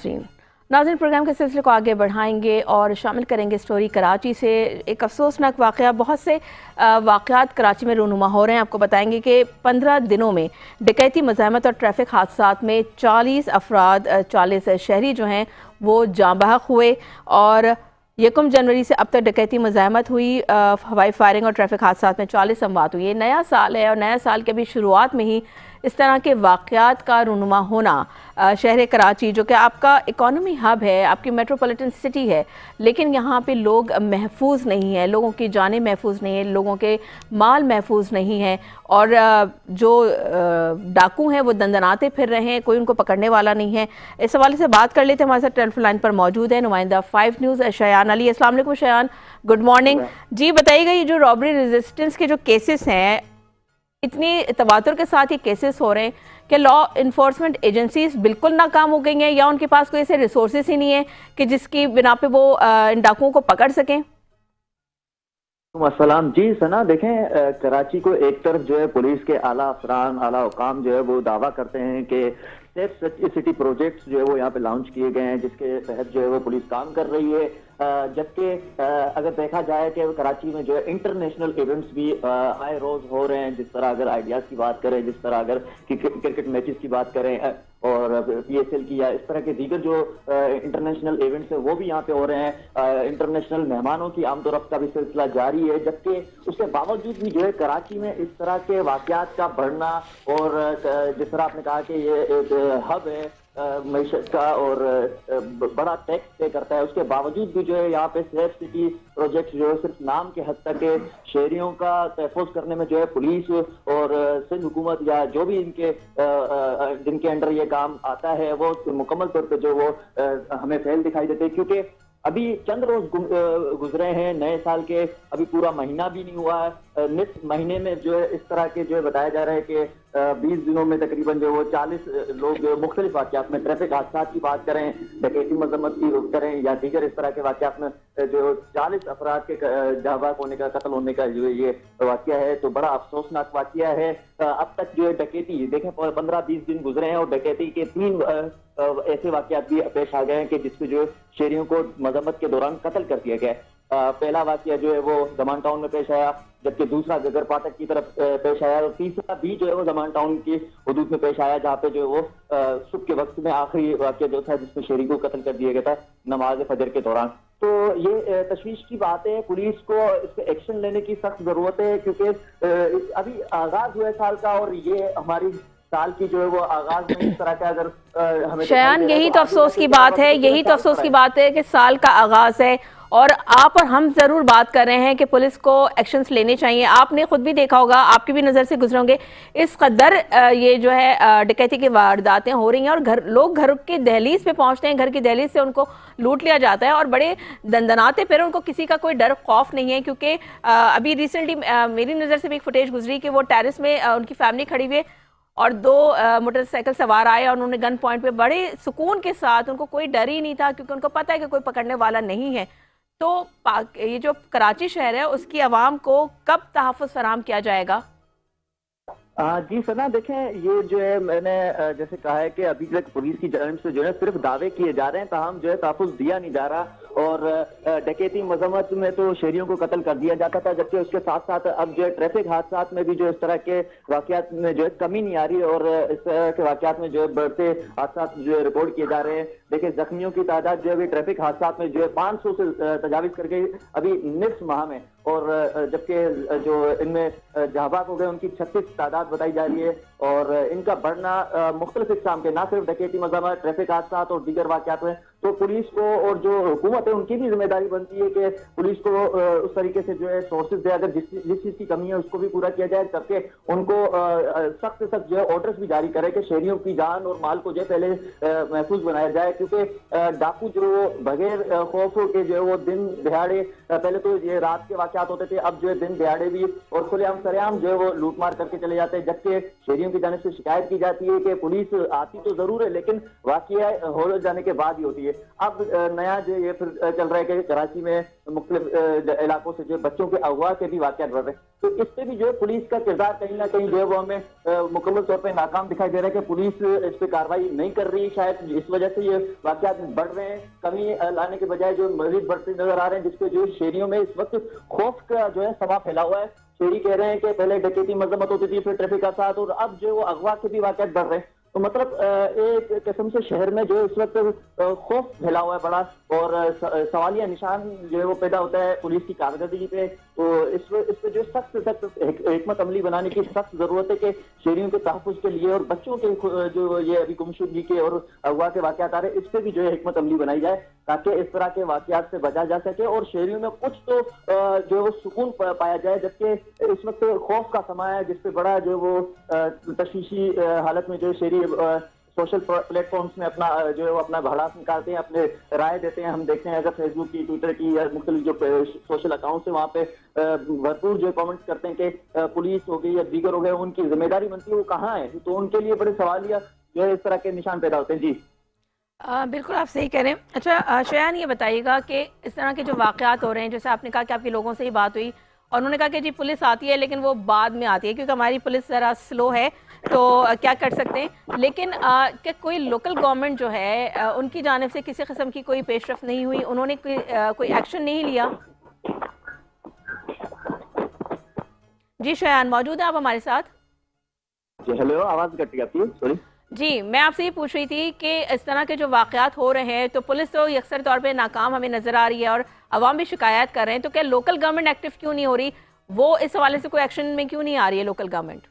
नाजरीन। नाज़रीन, प्रोग्राम के सिलसिले को आगे बढ़ाएंगे और शामिल करेंगे स्टोरी कराची से। एक अफसोसनाक वाक़या, बहुत से वाक़यात कराची में रूनुमा हो रहे हैं। आपको बताएंगे कि 15 दिनों में डकैती, मज़ाहमत और ट्रैफिक हादसात में 40 अफराद, 40 शहरी जो हैं वो जाँ बहक हुए। और 1 जनवरी से अब तक डकैती, मज़ाहमत हुई, हवाई फायरिंग और ट्रैफिक हादसात में 40 अमवात हुई। ये नया साल है और नया साल के भी शुरुआत में ही इस तरह के वाक़यात का रूनुमा होना, शहर कराची जो कि आपका इकॉनमी हब है, आपकी मेट्रोपॉलिटन सिटी है, लेकिन यहाँ पे लोग महफूज नहीं हैं, लोगों की जानें महफूज नहीं है, लोगों के माल महफूज नहीं है। और जो डाकू हैं वो दंदनाते फिर रहे हैं, कोई उनको पकड़ने वाला नहीं है। इस हवाले से बात कर लेते हैं। हमारे साथ टेलीफोन लाइन पर मौजूद है नुमाइंदा 5 न्यूज़ शयान अली। अस्सलाम वालेकुम शयान, गुड मॉर्निंग जी। बताइएगा, ये जो रॉबरी रेजिस्टेंस के जो केसेस हैं, इतनी तवातुर के साथ ये केसेस हो रहे हैं कि लॉ इन्फोर्समेंट एजेंसीज बिल्कुल नाकाम हो गई हैं, या उनके पास कोई ऐसे रिसोर्सेज ही नहीं है कि जिसकी बिना पे वो इन डाकुओं को पकड़ सकें? अस्सलाम जी। सना, देखें, कराची को एक तरफ जो है पुलिस के आला अफसरान, आला हुकाम जो है वो दावा करते हैं कि सेफ सिटी प्रोजेक्ट्स जो है वो यहाँ पे लॉन्च किए गए हैं, जिसके तहत जो है वो पुलिस काम कर रही है। जबकि अगर देखा जाए कि कराची में जो है इंटरनेशनल इवेंट्स भी आए रोज हो रहे हैं, जिस तरह अगर आइडियाज की बात करें, जिस तरह अगर क्रिकेट मैचेस की बात करें और पीएसएल की, या इस तरह के दीगर जो इंटरनेशनल इवेंट्स है वो भी यहाँ पे हो रहे हैं। इंटरनेशनल मेहमानों की आमदोरफ्त का भी सिलसिला जारी है। जबकि उसके बावजूद भी जो है कराची में इस तरह के वाकयात का बढ़ना, और जिस तरह आपने कहा कि ये एक हब है मईशत का और बड़ा टैक्स पे करता है, उसके बावजूद भी जो है यहाँ पे सेफ सिटी प्रोजेक्ट जो है सिर्फ नाम के हद तक के शहरियों का तहफ़्फ़ुज़ करने में जो है पुलिस और सिंध हुकूमत या जो भी इनके जिनके अंडर ये काम आता है वो मुकम्मल तौर पे जो वो हमें फेल दिखाई देते हैं। क्योंकि अभी चंद रोज गुजरे हैं नए साल के, अभी पूरा महीना भी नहीं हुआ है। निस महीने में जो है इस तरह के जो है बताया जा रहा है कि 20 दिनों में तकरीबन जो वो 40 लोग मुख्तलिफ वाक़यात में, ट्रैफिक हादसा की बात करें, डकैती मजम्मत की करें या दीगर इस तरह के वाक़यात में जो 40 अफराद के जाँ बहक होने का, कत्ल होने का जो ये वाक़या है, तो बड़ा अफसोसनाक वाक़या है। अब तक जो है डकैती, देखें 15-20 दिन गुजरे हैं और डकैती के 3 ऐसे वाक़यात भी पेश आ गए हैं कि जिसमें जो शहरियों को मजम्मत के दौरान कत्ल कर दिया गया। पहला वाक़या जो है वो जमान टाउन में पेश आया, जबकि दूसरा गगर फाटक की तरफ पेश आया, और तीसरा भी जो है वो जमान टाउन की हदूद में पेश आया, जहाँ पे जो है वो सुबह के वक्त में आखिरी वाक़या जो था जिसमें शहरी को कत्ल कर दिया गया था नमाज फजर के दौरान। तो ये तशवीश की बात है, पुलिस को इस पे एक्शन लेने की सख्त जरूरत है। क्योंकि अभी आगाज हुआ है साल का, और ये हमारी साल की जो है वो आगाज में इस तरह का अगर हमें शयान, यही तो अफसोस की बात है, यही तो अफसोस की बात है कि साल का आगाज है और आप और हम जरूर बात कर रहे हैं कि पुलिस को एक्शंस लेने चाहिए। आपने खुद भी देखा होगा, आपकी भी नज़र से गुजरे होंगे, इस कदर ये जो है डकैती की वारदातें हो रही हैं और लोग घर के दहलीज पे पहुंचते हैं, घर की दहलीज से उनको लूट लिया जाता है और बड़े दंदनाते फिर, उनको किसी का कोई डर खौफ नहीं है। क्योंकि अभी रिसेंटली मेरी नज़र से भी एक फुटेज गुजरी कि वो टेरेस में उनकी फैमिली खड़ी हुई और 2 मोटरसाइकिल सवार आए और उन्होंने गन पॉइंट पे बड़े सुकून के साथ, उनको कोई डर ही नहीं था क्योंकि उनको पता है कि कोई पकड़ने वाला नहीं है। तो ये जो कराची शहर है उसकी आवाम को कब तहफ़्फ़ुज़ फराहम किया जाएगा? जी सना, देखें, ये जो है मैंने जैसे कहा है कि अभी तक पुलिस की जानिब से जो है सिर्फ दावे किए जा रहे हैं, ताहम जो है तहफ़्फ़ुज़ दिया नहीं जा रहा। और डकैती मजम्मत में तो शहरियों को कत्ल कर दिया जाता था, जबकि उसके साथ साथ अब जो है ट्रैफिक हादसात में भी जो इस तरह के वाक़यात में जो है कमी नहीं आ रही, और इस तरह के वाक़यात में जो है बढ़ते हादसात जो है रिपोर्ट किए जा रहे हैं। देखिए, जख्मियों की तादाद जो है ट्रैफिक हादसात में जो है 500 से तजाविज कर गई अभी निफ्स माह में, और जबकि जो इनमें जाँ बहक हो गए उनकी 36 तादाद बताई जा रही है। और इनका बढ़ना मुख्तलिफ इक़साम के, ना सिर्फ डकैती मजम्मत, ट्रैफिक हादसात और दीगर वाक़यात में, तो पुलिस को और जो हुकूमत है उनकी भी जिम्मेदारी बनती है कि पुलिस को उस तरीके से जो है सोर्सेज दे, अगर जिस चीज़ की कमी है उसको भी पूरा किया जाए, जबकि उनको सख्त से सख्त जो है ऑर्डर्स भी जारी करे कि शहरियों की जान और माल को जो है पहले महफूज बनाया जाए। क्योंकि डाकू जो बगैर खौफ के जो है वो दिन दिहाड़े, पहले तो ये रात के वाक़यात होते थे, अब जो है दिन दिहाड़े भी और खुलेआम सरेआम जो है वो लूटमार करके चले जाते हैं। जबकि शहरियों की जानिब से शिकायत की जाती है कि पुलिस आती तो जरूर है लेकिन वाक़या हो जाने के बाद ही होती है। अब नया जो ये फिर चल रहा है कि कराची में मुख्तलिफ इलाकों से जो बच्चों के अगवा के भी वाक़यात बढ़ रहे हैं। तो इस पे भी जो है पुलिस का किरदार कहीं ना कहीं जो है वो हमें मुकम्मल तौर पे नाकाम दिखाई दे रहा है कि पुलिस इस पे कार्रवाई नहीं कर रही। शायद इस वजह से ये वाक़यात बढ़ रहे हैं, कमी लाने के बजाय जो मजीद बढ़ते नजर आ रहे हैं, जिसपे जो शहरियों में इस वक्त खौफ का जो है समा फैला हुआ है। शहरी कह रहे हैं कि पहले डकैती मजम्मत होती थी, फिर ट्रैफिक का साथ, और अब जो वो अगवा के भी वाक़यात बढ़ रहे हैं। तो मतलब एक किस्म से शहर में जो इस वक्त खौफ फैला हुआ है बड़ा, और सवालिया निशान जो है वो पैदा होता है पुलिस की कारकर्दगी पे। तो इस पे जो सख्त हिकमत अमली बनाने की सख्त जरूरत है कि शहरियों के तहफ़्फ़ुज़ के लिए और बच्चों के जो ये अभी गुमशुदगी के और अगवा के वाक़यात आ रहे हैं, इस पे भी जो है हिकमत अमली बनाई जाए ताकि इस तरह के वाक़यात से बचा जा सके और शहरियों में कुछ तो जो है वो सुकून पाया जाए। जबकि इस वक्त खौफ का समय है, जिसपे बड़ा जो वो तशवीशी हालत में जो शहरी सोशल प्लेटफॉर्म्स में अपना जो है वो अपना भड़ास निकालते हैं, अपने राय देते हैं। हम देखते हैं अगर फेसबुक की, ट्विटर की या मुख्तलिफ जो सोशल अकाउंट्स है वहाँ पे भरपूर जो कमेंट्स करते हैं कि पुलिस हो गई या दीगर हो गए, उनकी जिम्मेदारी बनती है, वो कहाँ है। तो उनके लिए बड़े सवालिया जो है इस तरह के निशान पैदा होते हैं। जी बिल्कुल आप सही कह रहे हैं। अच्छा शयान, ये बताइएगा कि इस तरह के जो वाक़यात हो रहे हैं, जैसे आपने कहा कि आपके लोगों से ही बात हुई और उन्होंने कहा कि जी पुलिस आती है लेकिन वो बाद में आती है क्योंकि हमारी पुलिस ज़रा स्लो है, तो क्या कर सकते हैं। लेकिन क्या कोई लोकल गवर्नमेंट जो है उनकी जानिब से किसी किस्म की कोई पेशरफ नहीं हुई, उन्होंने कोई एक्शन नहीं लिया? जी शयान मौजूद है आप हमारे साथ? जी हेलो, आवाज़ कट गई आपकी, सॉरी। जी मैं आपसे ये पूछ रही थी कि इस तरह के जो वाक़यात हो रहे हैं तो पुलिस तो अक्सर तौर पे नाकाम हमें नज़र आ रही है और अवाम भी शिकायत कर रहे हैं, तो क्या लोकल गवर्नमेंट एक्टिव क्यों नहीं हो रही? वो इस हवाले से कोई एक्शन में क्यों नहीं आ रही है लोकल गवर्नमेंट?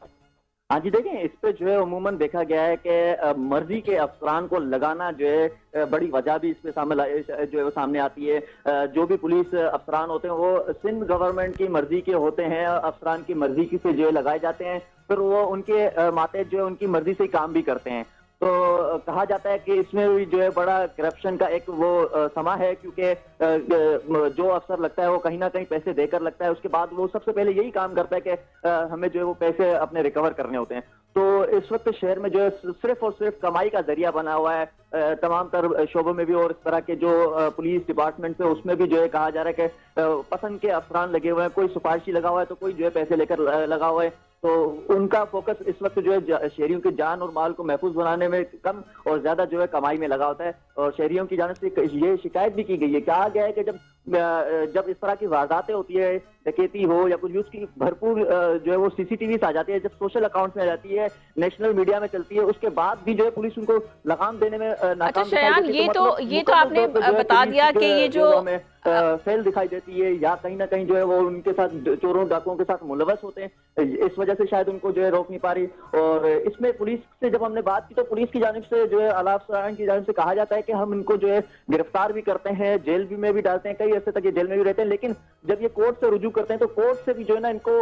हाँ जी, देखें इस पे जो है उमूमन देखा गया है कि मर्जी के अफसरान को लगाना जो है बड़ी वजह भी इस पे जो है वो सामने आती है। जो भी पुलिस अफसरान होते हैं वो सिंध गवर्नमेंट की मर्जी के होते हैं, अफसरान की मर्जी की से जो है लगाए जाते हैं, फिर वो उनके मातेहत जो है उनकी मर्जी से ही काम भी करते हैं। तो कहा जाता है कि इसमें भी जो है बड़ा करप्शन का एक वो समा है, क्योंकि जो अफसर लगता है वो कहीं ना कहीं पैसे देकर लगता है, उसके बाद वो सबसे पहले यही काम करता है कि हमें जो है वो पैसे अपने रिकवर करने होते हैं। तो इस वक्त शहर में जो है सिर्फ और सिर्फ कमाई का जरिया बना हुआ है तमाम तर शोबों में भी, और इस तरह के जो पुलिस डिपार्टमेंट है उसमें भी जो है कहा जा रहा है कि पसंद के अफसरान लगे हुए हैं, कोई सिफारिशी लगा हुआ है तो कोई जो है पैसे लेकर लगा हुआ है। तो उनका फोकस इस वक्त जो है शहरियों की जान और माल को महफूज बनाने में कम और ज्यादा जो है कमाई में लगा होता है। और शहरियों की जानिब से ये शिकायत भी की गई है, कहा गया है कि जब इस तरह की वारदातें होती है, डकैती हो या कुछ, उसकी भरपूर जो है वो सीसीटीवी आ जाती है, जब सोशल अकाउंट्स में आ जाती है, नेशनल मीडिया में चलती है, उसके बाद भी जो है पुलिस उनको लगाम देने में नाकाम दिखाई देती है। ये तो आपने बता दिया कि ये जो फेल दिखाई देती है या कहीं ना कहीं जो है वो उनके साथ चोरों डाकुओं के साथ मुलवस होते हैं, इस वजह से शायद उनको जो है रोक नहीं पा रही। और इसमें पुलिस से जब हमने बात की तो पुलिस की जानिब से जो है आला अफसरान की जानिब से कहा जाता है कि हम इनको जो है गिरफ्तार भी करते हैं, जेल भी में भी डालते हैं, कई अर्से तक ये जेल में भी रहते हैं, लेकिन जब ये कोर्ट से रुजू करते हैं तो कोर्ट से भी जो है ना इनको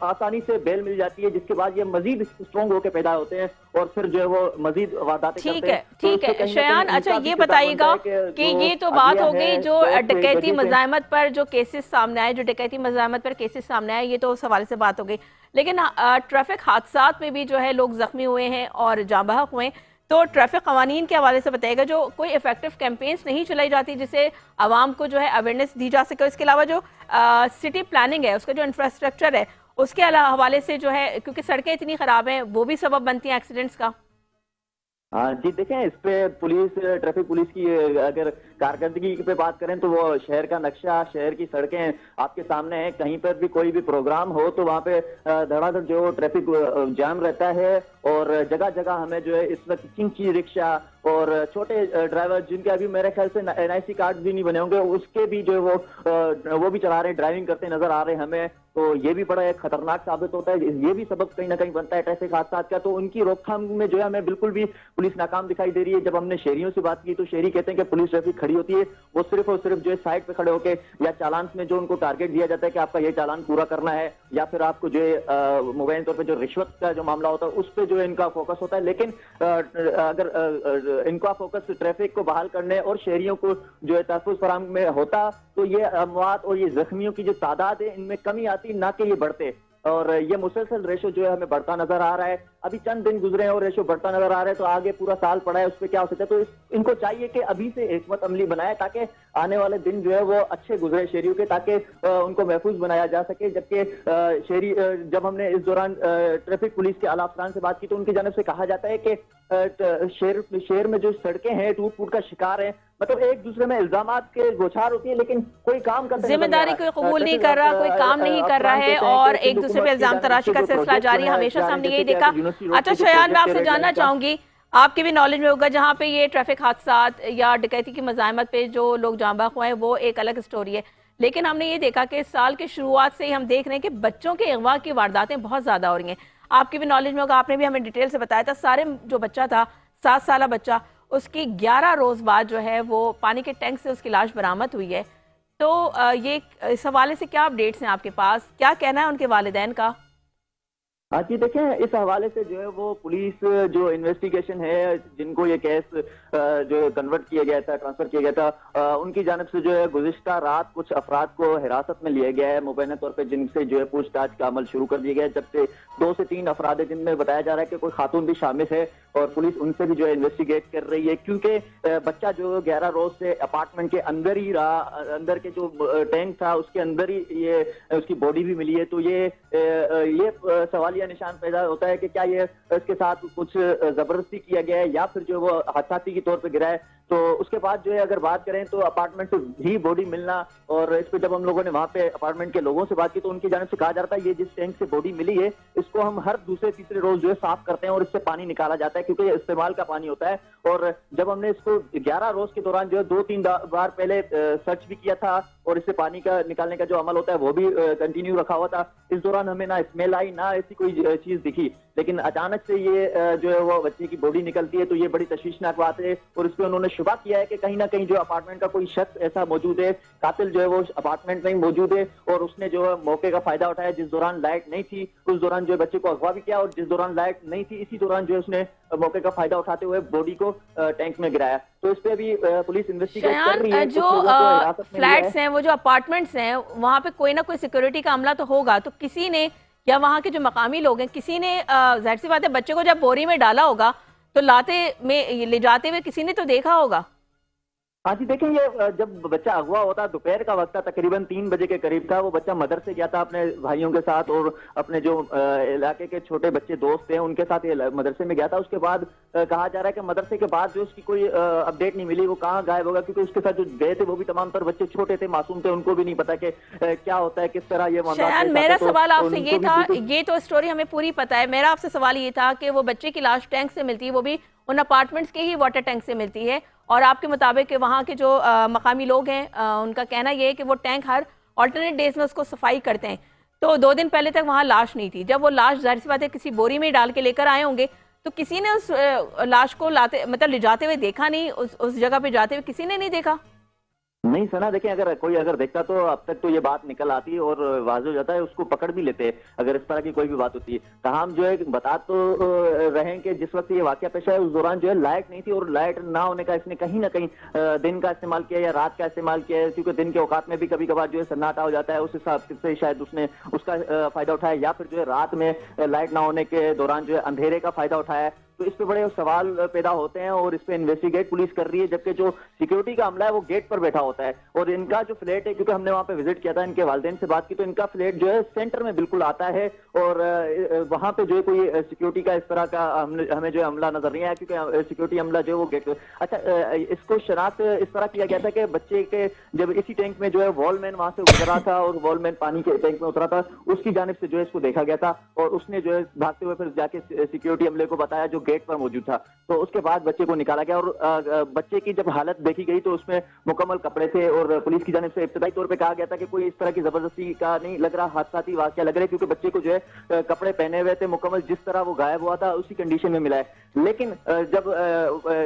आसानी से बेल मिल जाती है, जिसके बाद ये मजीद स्ट्रॉन्ग होकर पैदा होते हैं और फिर जो है वो मजीद वारदातें करते हैं। ठीक है शयान, अच्छा ये बताइएगा कि ये तो बात हो गई जो डकैती मज़ाहमत पर जो केसेस सामने आए, जो डकैती मज़ाहमत पर केसेस सामने आए, ये तो उस हवाले से बात हो गई। लेकिन ट्रैफिक हादसात में भी जो है लोग जख्मी हुए हैं और जाँ बहक हुए हैं, तो ट्रैफिक कवानीन के हवाले से बताइएगा जो कोई इफेक्टिव कैंपेन्स नहीं चलाई जाती जिससे आवाम को जो है अवेयरनेस दी जा सके। इसके अलावा जो सिटी प्लानिंग है, उसका जो इंफ्रास्ट्रक्चर है, उसके हवाले से जो है, क्योंकि सड़कें इतनी ख़राब हैं, वो भी सबब बनती हैं एक्सीडेंट्स का। हाँ जी, देखें इस पे पुलिस, ट्रैफिक पुलिस की अगर कारकर्दगी पे बात करें तो वो शहर का नक्शा, शहर की सड़कें आपके सामने है। कहीं पर भी कोई भी प्रोग्राम हो तो वहाँ पे धड़ाधड़ जो ट्रैफिक जाम रहता है और जगह जगह हमें जो है इस वक्त चिंची रिक्शा और छोटे ड्राइवर जिनके अभी मेरे ख्याल से NIC कार्ड भी नहीं बने होंगे, उसके भी जो है वो भी चला रहे, ड्राइविंग करते नजर आ रहे हैं हमें। तो ये भी बड़ा एक खतरनाक साबित होता है, ये भी सबब कहीं ना कहीं बनता है ट्रैफिक हादसा का। तो उनकी रोकथाम में जो है हमें बिल्कुल भी पुलिस नाकाम दिखाई दे रही है। जब हमने शहरियों से बात की तो शहरी कहते हैं कि पुलिस ट्रैफिक खड़ी होती है, वो सिर्फ और सिर्फ जो है साइड पे खड़े होकर या चालान में जो उनको टारगेट दिया जाता है कि आपका ये चालान पूरा करना है, या फिर आपको जो है मुबैन तौर पर जो रिश्वत का जो मामला होता है उस पर जो है इनका फोकस होता है। लेकिन अगर इनका फोकस ट्रैफिक को बहाल करने और शहरियों को जो है तहफ़्फ़ुज़ फराहम में होता तो ये अमवात और ये जख्मियों की जो तादाद है इनमें कमी आती, ना कि ये बढ़ते। और ये मुसलसल रेशो जो है हमें बढ़ता नजर आ रहा है। अभी चंद दिन गुजरे हैं और रेशो बढ़ता नजर आ रहा है, तो आगे पूरा साल पड़ा है, उस पर क्या हो सकता है। तो इनको चाहिए कि अभी से हिकमत अमली बनाए ताकि आने वाले दिन जो है वो अच्छे गुजरे शहरियों के, ताकि उनको महफूज बनाया जा सके। जबकि शहरी जब हमने इस दौरान ट्रैफिक पुलिस के आला अफसरान से बात की तो उनकी जानिब से कहा जाता है कि शहर में जो सड़कें हैं टूट फूट का शिकार है, मतलब एक दूसरे में इल्जामात के बौछार होती है, लेकिन कोई काम करते जिम्मेदारी कोई कबूल नहीं कर रहा, कोई काम नहीं कर रहा है और एक दूसरे पे इल्जाम तराशी का सिलसिला जारी है। हमेशा से हमने यही देखा। अच्छा शयान, मैं आपसे जानना चाहूंगी, आपके भी नॉलेज में होगा, जहाँ पे ये ट्रैफिक हादसात या डकैती की मज़ाहमत पे जो लोग जाँ बहक हुए हैं वो एक अलग स्टोरी है, लेकिन हमने ये देखा कि इस साल की शुरुआत से ही हम देख रहे हैं कि बच्चों के अगवा की वारदातें बहुत ज़्यादा हो रही हैं। आपके भी नॉलेज में होगा, आपने भी हमें डिटेल से बताया था, सारे जो बच्चा था 7 साल बच्चा, उसकी 11 रोज़ बाद जो है वो पानी के टैंक से उसकी लाश बरामद हुई है। तो ये इस हवाले से क्या अपडेट्स हैं आपके पास, क्या कहना है उनके वालिदैन का? हाँ जी, देखें इस हवाले से जो है वो पुलिस जो इन्वेस्टिगेशन है, जिनको ये केस जो कन्वर्ट किया गया था, ट्रांसफर किया गया था, उनकी जानिब से जो है गुज़िश्ता रात कुछ अफराद को हिरासत में लिया गया है मुबैना तौर पे, जिनसे जो है पूछताछ का अमल शुरू कर दिया गया है। जब से 2 से 3 अफराद है जिनमें बताया जा रहा है कि कोई खातून भी शामिल है और पुलिस उनसे भी जो है इन्वेस्टिगेट कर रही है, क्योंकि बच्चा जो 11 रोज से अपार्टमेंट के अंदर ही रहा, अंदर के जो टैंक था उसके अंदर ही ये उसकी बॉडी भी मिली है। तो ये सवाल या निशान पैदा होता है कि क्या ये इसके साथ कुछ जबरदस्ती किया गया है या फिर जो वो हादसाती के तौर पे गिरा है। तो उसके बाद जो है अगर बात करें तो अपार्टमेंट से ही बॉडी मिलना, और इस पे जब हम लोगों ने वहां पे अपार्टमेंट के लोगों से बात की तो उनकी जानिब से कहा जा रहा था ये जिस टैंक से बॉडी मिली है इसको हम हर दूसरे तीसरे रोज जो है साफ करते हैं और इससे पानी निकाला जाता है, क्योंकि ये इस्तेमाल का पानी होता है। और जब हमने इसको 11 रोज के दौरान जो है 2-3 बार पहले सर्च भी किया था और इससे पानी का निकालने का जो अमल होता है वो भी कंटिन्यू रखा हुआ था, इस दौरान हमें ना स्मेल आई ना ऐसी कोई चीज दिखी। लेकिन अचानक से ये जो है वो बच्चे की बॉडी निकलती है, तो ये बड़ी तशवीशनाक बात है। और इस पर उन्होंने शुबा किया है कि कहीं ना कहीं जो अपार्टमेंट का कोई शख्स ऐसा मौजूद है, कातिल जो है वो अपार्टमेंट में ही मौजूद है और उसने जो है मौके का फायदा उठाया। जिस दौरान लाइट नहीं थी उस दौरान जो है बच्चे को अगवा भी किया, और जिस दौरान लाइट नहीं थी इसी दौरान जो है उसने मौके का फायदा उठाते हुए बॉडी को टैंक में गिराया। तो इस पे भी पुलिस इन्वेस्टिगेट कर रही है। जो फ्लैट्स हैं, वो जो अपार्टमेंट्स हैं, वहाँ पे कोई ना कोई सिक्योरिटी का अमला तो होगा, तो किसी ने या वहाँ के जो मकामी लोग हैं किसी ने जाहिर सी बात है बच्चे को जब बोरी में डाला होगा तो लाते में ले जाते हुए किसी ने तो देखा होगा। हाँ जी, देखें ये जब बच्चा अगवा होता दोपहर का वक्त था, तकरीबन 3 बजे के करीब था। वो बच्चा मदरसे गया था अपने भाइयों के साथ और अपने जो इलाके के छोटे बच्चे दोस्त हैं उनके साथ ये मदरसे में गया था। उसके बाद कहा जा रहा है कि मदरसे के बाद जो उसकी कोई अपडेट नहीं मिली, वो कहाँ गायब होगा, क्योंकि उसके साथ जो गए थे वो भी तमाम तर बच्चे छोटे थे, मासूम थे, उनको भी नहीं पता कि क्या होता है, किस तरह ये मेरा सवाल आपसे ये था, ये तो स्टोरी हमें पूरी पता है, मेरा आपसे सवाल ये था कि वो बच्चे की लाश टैंक से मिलती है, वो भी उन अपार्टमेंट्स के ही वाटर टैंक से मिलती है, और आपके मुताबिक वहाँ के जो मकामी लोग हैं उनका कहना ये है कि वो टैंक हर ऑल्टरनेट डेज में उसको सफाई करते हैं। तो 2 दिन पहले तक वहाँ लाश नहीं थी, जब वो लाश जाहिर सी बात है किसी बोरी में डाल के लेकर आए होंगे, तो किसी ने उस लाश को लाते मतलब ले जाते हुए देखा नहीं, उस जगह पे जाते हुए किसी ने नहीं देखा? नहीं सना, देखें अगर कोई देखता तो अब तक तो ये बात निकल आती है और वाज़ेह हो जाता है, उसको पकड़ भी लेते हैं अगर इस तरह की कोई भी बात होती है। तमाम जो है बता तो रहे कि जिस वक्त ये वाकया पेश आया उस दौरान जो है लाइट नहीं थी, और लाइट ना होने का इसने कहीं ना कहीं दिन का इस्तेमाल किया या रात का इस्तेमाल किया है, क्योंकि दिन के औकात में भी कभी कभार जो है सन्नाटा हो जाता है, उस हिसाब से शायद उसने उसका फायदा उठाया, या फिर जो है रात में लाइट ना होने के दौरान जो है अंधेरे का फायदा उठाया। तो इस पे बड़े सवाल पैदा होते हैं और इस पे इन्वेस्टिगेट पुलिस कर रही है, जबकि जो सिक्योरिटी का अमला है वो गेट पर बैठा होता है। और इनका जो फ्लैट है, क्योंकि हमने वहां पे विजिट किया था, इनके वालिदैन से बात की, तो इनका फ्लैट जो है सेंटर में बिल्कुल आता है, और वहां पे जो है कोई सिक्योरिटी का इस तरह का हमें जो है अमला नजर नहीं आया, क्योंकि सिक्योरिटी अमला जो है वो गेट। अच्छा, इसको शनाख्त इस तरह किया गया था कि बच्चे के जब इसी टैंक में जो है वॉलमैन वहां से उतरा था और वॉलमैन पानी के टैंक में उतरा था, उसकी जानिब से जो है इसको देखा गया था, और उसने जो है भागते हुए फिर जाके सिक्योरिटी अमले को बताया जो गेट पर मौजूद था। तो उसके बाद बच्चे को निकाला गया, और बच्चे की जब हालत देखी गई तो उसमें मुकम्मल कपड़े थे, और पुलिस की जानिब से इब्तदाई तौर पे कहा गया था कि कोई इस तरह की जबरदस्ती का नहीं लग रहा, हादसाती वाकया लग रहा है, क्योंकि बच्चे को जो है कपड़े पहने हुए थे मुकम्मल, जिस तरह वो गायब हुआ था उसी कंडीशन में मिला है। लेकिन जब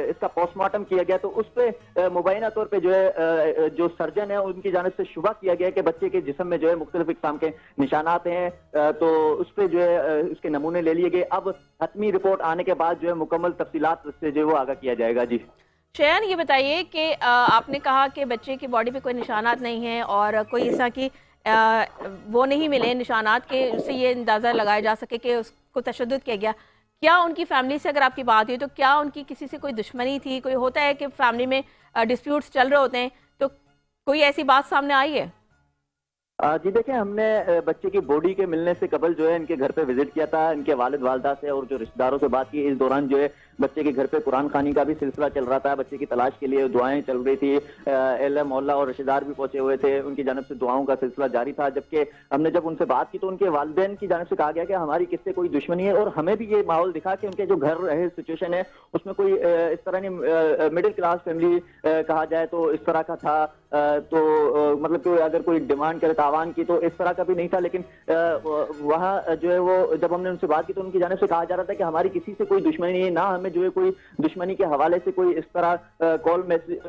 इसका पोस्टमार्टम किया गया तो उस पर मुबैना तौर पर जो है जो सर्जन है उनकी जानिब से शुबा किया गया कि बच्चे के जिस्म में जो है मुख्तलिफ इक़साम के निशानात हैं, तो उस पर जो है उसके नमूने ले लिए गए। अब हतमी रिपोर्ट आने के बाद जो है मुकम्मल तफसीलात से जो वो आगाह किया जाएगा। जी शयान, ये बताइए कि आपने कहा कि बच्चे की बॉडी पे कोई निशानात नहीं है और कोई ऐसा कि वो नहीं मिले निशानात के, उससे ये अंदाज़ा लगाया जा सके कि उसको तशद्दुद किया गया। क्या उनकी फैमिली से अगर आपकी बात हुई तो क्या उनकी किसी से कोई दुश्मनी थी? कोई होता है कि फैमिली में डिस्प्यूट्स चल रहे होते हैं, तो कोई ऐसी बात सामने आई है? जी देखिए, हमने बच्चे की बॉडी के मिलने से कबल जो है इनके घर पे विजिट किया था, इनके वालिद वालदा से और जो रिश्तेदारों से बात की। इस दौरान जो है बच्चे के घर पे कुरान खानी का भी सिलसिला चल रहा था, बच्चे की तलाश के लिए दुआएं चल रही थी। अहले मोहल्ला और रिश्तेदार भी पहुंचे हुए थे, उनकी जानिब से दुआओं का सिलसिला जारी था। जबकि हमने जब उनसे बात की तो उनके वालिदैन की जानिब से कहा गया कि हमारी किससे कोई दुश्मनी है, और हमें भी ये माहौल दिखा कि उनके जो घर रहे सिचुएशन है उसमें कोई इस तरह नहीं, मिडिल क्लास फैमिली कहा जाए तो इस तरह का था। तो मतलब कि अगर कोई डिमांड करे तावान की तो इस तरह का भी नहीं था। लेकिन वहाँ जो है वो जब हमने उनसे बात की तो उनकी जानिब से कहा जा रहा था कि हमारी किसी से कोई दुश्मनी नहीं है, ना हमें जो है कोई दुश्मनी के हवाले से कोई इस तरह कॉल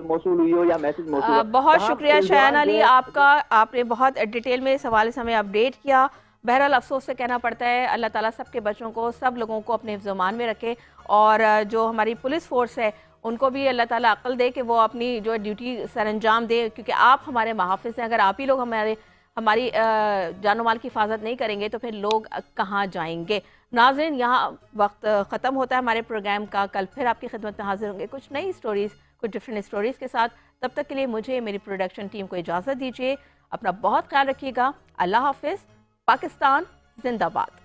मौसूल हुई हो या मैसेज मौसूल हो। बहुत शुक्रिया शायान अली आपका, आपने बहुत डिटेल में इस हवाले से हमें अपडेट किया। बहरहाल अफसोस से कहना पड़ता है, अल्लाह ताला सबके बच्चों को, सब लोगों को अपने ज़मान में रखे, और जो हमारी पुलिस फोर्स है उनको भी अल्लाह ताला अक्ल दे कि वो अपनी जो ड्यूटी सर अंजाम दे, क्योंकि आप हमारे मुहाफ़िज़ हैं। अगर आप ही लोग हमारी जानो माल की हिफाजत नहीं करेंगे तो फिर लोग कहाँ जाएंगे। नाज़रीन, यहाँ वक्त ख़त्म होता है हमारे प्रोग्राम का। कल फिर आपकी खिदमत में हाजिर होंगे कुछ नई स्टोरीज़, कुछ डिफरेंट स्टोरीज़ के साथ। तब तक के लिए मुझे, मेरी प्रोडक्शन टीम को इजाज़त दीजिए। अपना बहुत ख्याल रखिएगा। अल्लाह हाफिज़। पाकिस्तान जिंदाबाद।